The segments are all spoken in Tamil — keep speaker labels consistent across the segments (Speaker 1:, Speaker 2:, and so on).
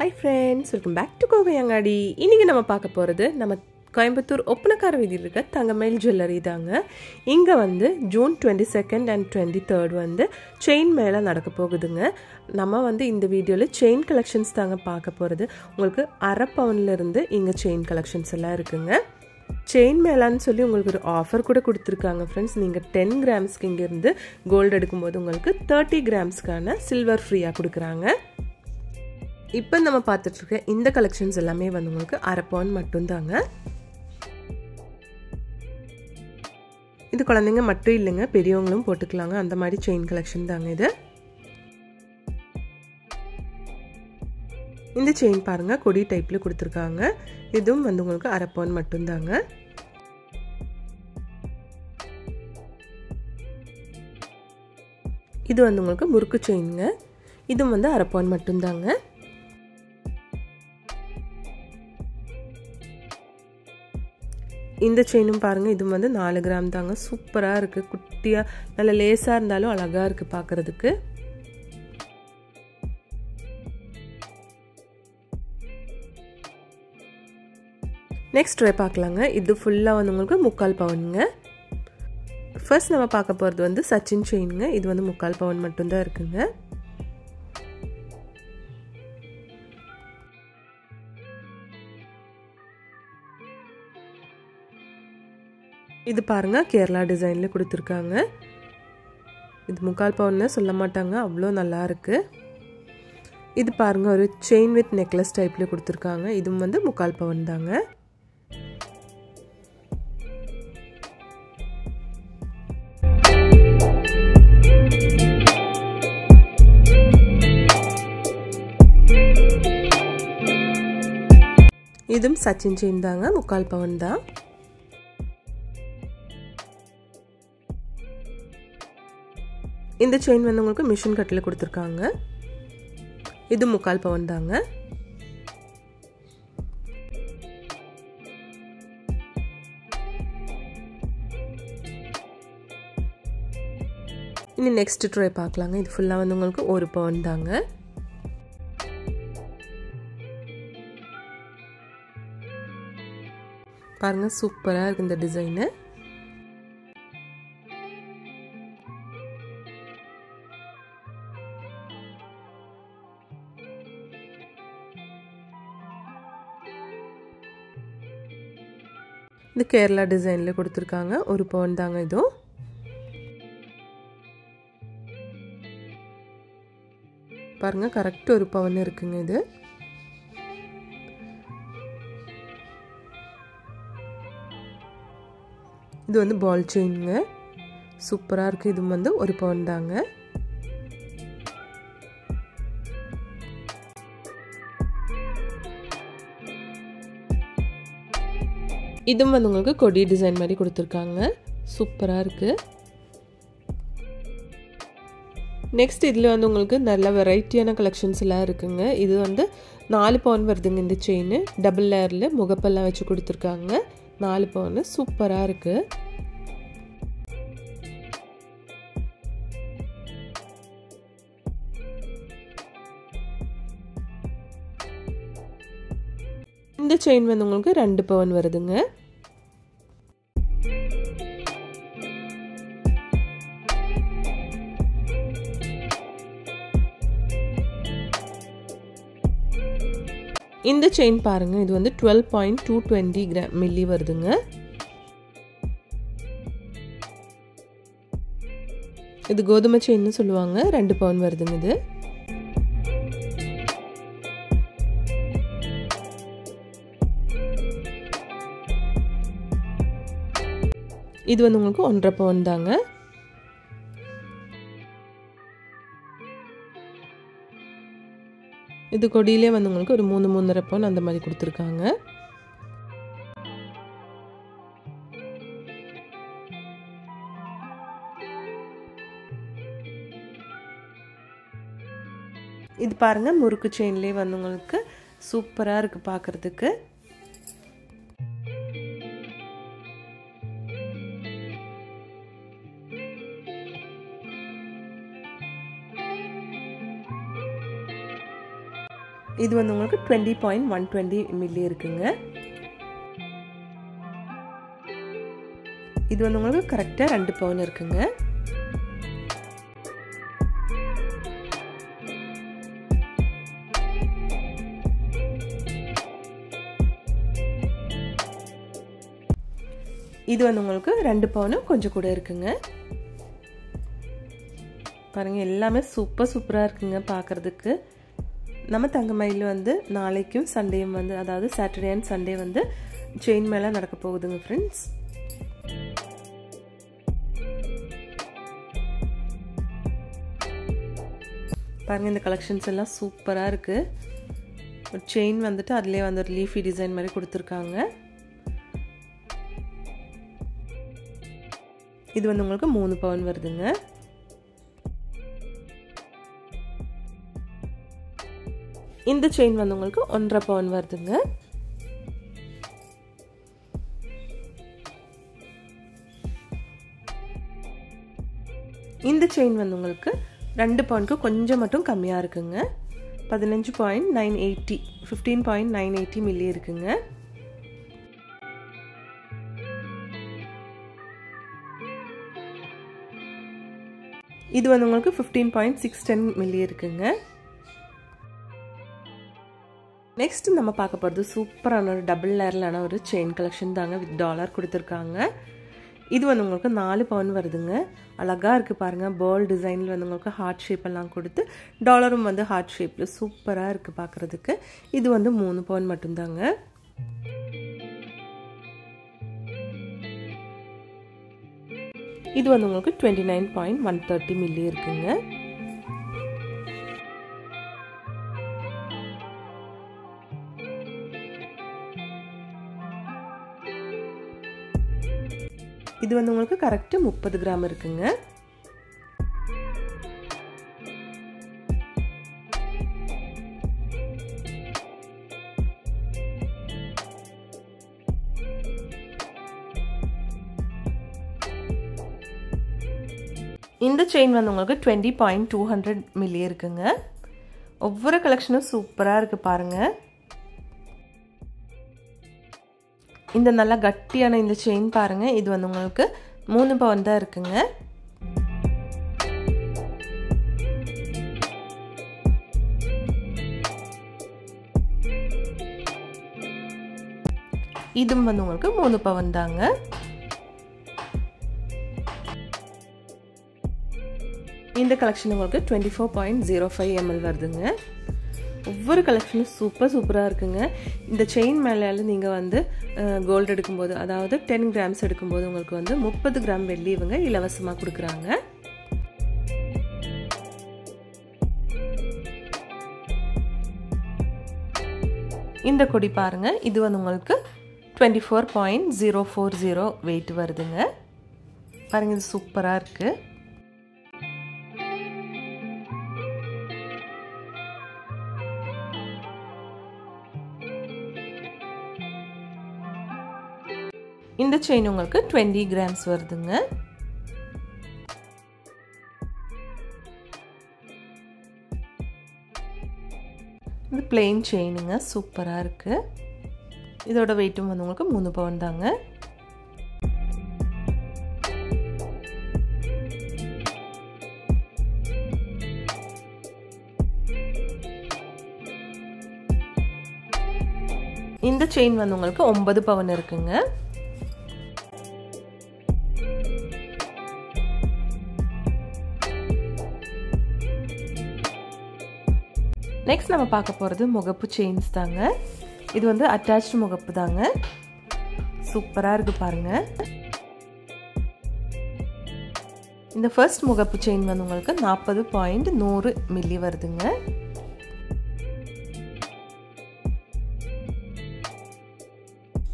Speaker 1: Hi friends, welcome back to Kovai Angadi. இன்னைக்கு நம்ம பார்க்க போறது நம்ம கோயம்புத்தூர் ஒப்பனக்கார வீதியில் இருக்க தங்கமயில் ஜுவல்லரி தாங்க. இங்க வந்து ஜூன் 22nd and 23rd வந்து செயின் மேளா நடக்க போகுதுங்க. நம்ம வந்து இந்த வீடியோல செயின் கலெக்ஷன்ஸ் தாங்க பார்க்க போறது. உங்களுக்கு அரை பவுன்ல இருந்து இங்க செயின் கலெக்ஷன்ஸ் எல்லாம் இருக்குங்க. செயின் மேலான்னு சொல்லி உங்களுக்கு ஒரு ஆஃபர் கூட கொடுத்துருக்காங்க ஃப்ரெண்ட்ஸ். நீங்கள் 10 கிராம்ஸ்க்கு இங்கேருந்து கோல்டு எடுக்கும்போது உங்களுக்கு 30 கிராம்ஸ்க்கான சில்வர் ஃப்ரீயாக கொடுக்குறாங்க. இப்போ நம்ம பார்த்துட்ருக்க இந்த கலெக்ஷன்ஸ் எல்லாமே வந்து உங்களுக்கு அரை பவுன் மட்டும்தாங்க. இது குழந்தைங்க மட்டும் இல்லைங்க, பெரியவங்களும் போட்டுக்கலாங்க. அந்த மாதிரி செயின் கலெக்ஷன் தாங்க இது. இந்த செயின் பாருங்க, கொடி டைப்ல கொடுத்துருக்காங்க. இதுவும் வந்து உங்களுக்கு அரை பவுன் மட்டும்தாங்க. இது வந்து உங்களுக்கு முறுக்கு செயினுங்க. இதுவும் வந்து அரை பவுன் மட்டும்தாங்க. இந்த செயினும் பாருங்க, இது வந்து 4 கிராம் தாங்க. சூப்பரா இருக்கு, குட்டியா நல்ல லேசா இருந்தாலும் அழகா இருக்கு பார்க்கிறதுக்கு. நெக்ஸ்ட் ட்ரை பார்க்கலாங்க. இது ஃபுல்லா வந்து உங்களுக்கு 3/4 பவுனுங்க. ஃபர்ஸ்ட் நம்ம பார்க்க போறது வந்து சச்சின் செயினுங்க. இது வந்து 3/4 பவுன் மட்டும்தான் இருக்குங்க. இது பாருங்க, கேரளா டிசைன்ல கொடுத்துருக்காங்க. இது 3/4 பவுன்னு சொல்ல மாட்டாங்க, அவ்வளோ நல்லா இருக்கு. இது பாருங்க, ஒரு செயின் வித் நெக்லஸ் டைப்ல கொடுத்துருக்காங்க. இதுவும் வந்து 3/4 பவுன் தாங்க. இதுவும் சச்சின் செயின் தாங்க, 3/4 பவுன் தான். இந்த செயின் வந்து உங்களுக்கு மிஷின் கட்டில் கொடுத்துருக்காங்க. இது 3/4 பவுன் தாங்க. இனி நெக்ஸ்ட் ட்ரை பார்க்கலாங்க. இது ஃபுல்லாக வந்து உங்களுக்கு 1 பவுன் தாங்க. பாருங்க, சூப்பராக இருக்கு இந்த டிசைனு. இது கேரளா டிசைன்ல கொடுத்துருக்காங்க. 1 பவுன் தாங்க இதுவும். பாருங்க, கரெக்ட் 1 பவுன் இருக்குங்க இது. இது வந்து பால் செயினுங்க. சூப்பரா இருக்கு. இது வந்து 1 பவுன் தாங்க. இதுவும் வந்து உங்களுக்கு கொடி டிசைன் மாதிரி கொடுத்துருக்காங்க. சூப்பராக இருக்கு. நெக்ஸ்ட் இதில் வந்து உங்களுக்கு நல்ல வெரைட்டியான கலெக்ஷன்ஸ் எல்லாம் இருக்குங்க. இது வந்து 4 பவுன் வருதுங்க. இந்த செயின் டபுள் லேயரில் முகப்பெல்லாம் வச்சு கொடுத்துருக்காங்க. 4 பவுன் சூப்பராக இருக்கு. இந்த செயின் வந்து உங்களுக்கு 2 பவுன் வருதுங்க. இந்த செயின் பாருங்க, இது வந்து 12.220 மில்லி வருதுங்க. இது கோதுமை செயின்னு சொல்லுவாங்க. 2 பவுன் வருதுங்க இது. இது வந்து உங்களுக்கு 1.5 பவுன் தாங்க. இது கொடியிலே வந்து உங்களுக்கு ஒரு 3.5 பவுன் அந்த மாதிரி கொடுத்துருக்காங்க. இது பாருங்க, முறுக்கு செயின்லேயே வந்து உங்களுக்கு சூப்பராக இருக்கு பார்க்கறதுக்கு. இது வந்து உங்களுக்கு 20.120 மில்லி இருக்குங்க. இது வந்து உங்களுக்கு கரெக்டா 2 பவுன் இருக்குங்க. இது வந்து உங்களுக்கு 2 பவுன் கொஞ்சம் கூட இருக்குங்க. பாருங்க எல்லாமே சூப்பரா இருக்குங்க பார்க்கிறதுக்கு. நம்ம தங்கமயில் வந்து நாளைக்கும் சண்டேயும் வந்து அதாவது சாட்டர்டே அண்ட் சண்டே வந்து செயின் மேல நடக்க போகுதுங்க फ्रेंड्स. பாருங்க இந்த கலெக்ஷன்ஸ் எல்லாம் சூப்பரா இருக்கு. ஒரு செயின் வந்துட்டு அதிலே வந்து ஒரு லீஃபி டிசைன் மாதிரி கொடுத்திருக்காங்க. இது வந்து உங்களுக்கு 3 பவுன் வருதுங்க. இந்த செயின் வந்து உங்களுக்கு 1.5 பவுன் வருதுங்க. இந்த செயின் வந்து உங்களுக்கு 2 பவுனுக்கு கொஞ்சம் மட்டும் கம்மியா இருக்குங்க. 15.980 மில்லி இருக்குங்க. இது வந்து உங்களுக்கு 15.610 மில்லி இருக்குங்க. நெக்ஸ்ட் நம்ம பார்க்க போறது சூப்பரான ஒரு டபுள் லேயர்லான ஒரு செயின் கலெக்ஷன் தாங்க வித் டாலர் கொடுத்திருக்காங்க. இது வந்து உங்களுக்கு 4 பவுன் வருதுங்க. அழகா இருக்கு பாருங்க. பேர்ல் டிசைன்ல வந்து உங்களுக்கு ஹார்ட் ஷேப் எல்லாம் கொடுத்து டாலரும் வந்து ஹார்ட் ஷேப்ல சூப்பரா இருக்கு பார்க்கிறதுக்கு. இது வந்து 3 பவுன் மட்டும் தாங்க. இது வந்து உங்களுக்கு 29.130 மில்லி இருக்குங்க. இது வந்து உங்களுக்கு கரெக்ட் 30 கிராம் இருக்குங்க. இந்த செயின் வந்து உங்களுக்கு 20.200 மில்லி இருக்குங்க. ஒவ்வொரு கலெக்ஷனும் சூப்பரா இருக்கு பாருங்க. இந்த நல்ல கட்டியான இந்த செயின் பாருங்க. இது வந்து உங்களுக்கு 3 பவுன் தான் இருக்குங்க. இதுவும் வந்து உங்களுக்கு 3 பவுன் தாங்க. இந்த கலெக்ஷன் உங்களுக்கு 24.05 ml வருதுங்க. ஒவ்வொரு கலெக்ஷனும் சூப்பரா இருக்குங்க. இந்த செயின் மேல நீங்க வந்து கோல்ட் எடுக்கும்போது அதாவது 10 கிராம்ஸ் எடுக்கும்போது உங்களுக்கு வந்து 30 கிராம் வெள்ளி இவங்க இலவசமா கொடுக்குறாங்க. இந்த கொடி பாருங்க. இது வந்து உங்களுக்கு 24.040 வெயிட் வருதுங்க. பாருங்க இது சூப்பரா இருக்கு. இந்த செயின் உங்களுக்கு 20 கிராம்ஸ் வருதுங்க. இது பிளெயின் செயினுங்க. சூப்பரா இருக்கு. இதோட வெயிட்டும் வந்து உங்களுக்கு 3 பவுன் தாங்க. இந்த செயின் வந்து உங்களுக்கு 9 பவுன் இருக்குங்க. நெக்ஸ்ட் நம்ம பார்க்க போறது முகப்பு செயின்ஸ் தாங்க. இது வந்து அட்டாச்ட் முகப்பு தாங்க. சூப்பரா இருக்கு பாருங்க. இந்த ஃபர்ஸ்ட் முகப்பு செயின் வந்து உங்களுக்கு 40.100 மில்லி வருதுங்க.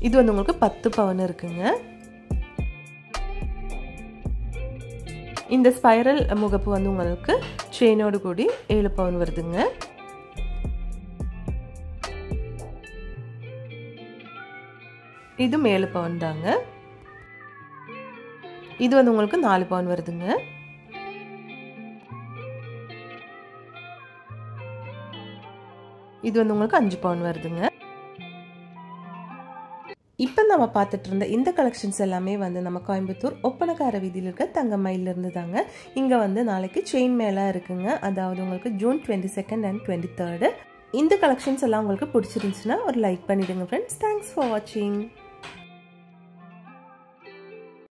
Speaker 1: இது வந்து உங்களுக்கு 10 பவுன் இருக்குங்க. இந்த ஸ்பைரல் முகப்பு வந்து உங்களுக்கு செயினோடு கூடி 7 பவுன் வருதுங்க. இது 7 பவுன் தாங்க. இது வந்து உங்களுக்கு 4 பவுன் வருதுங்க. இது வந்து உங்களுக்கு 5 பவுன் வருதுங்க. இப்போ நம்ம பார்த்துட்டு இருந்த இந்த கலெக்ஷன்ஸ் எல்லாமே வந்து நம்ம கோயம்புத்தூர் ஒப்பனக்கார வீதியில் இருக்க தங்கமயிலிருந்து தாங்க. இங்கே வந்து நாளைக்கு செயின் மேளா இருக்குங்க. அதாவது உங்களுக்கு ஜூன் 22 and 23. இந்த கலெக்ஷன்ஸ் எல்லாம் உங்களுக்கு பிடிச்சிருந்துச்சுன்னா ஒரு லைக் பண்ணிடுங்க ஃப்ரெண்ட்ஸ். தேங்க்ஸ் ஃபார் வாட்சிங்.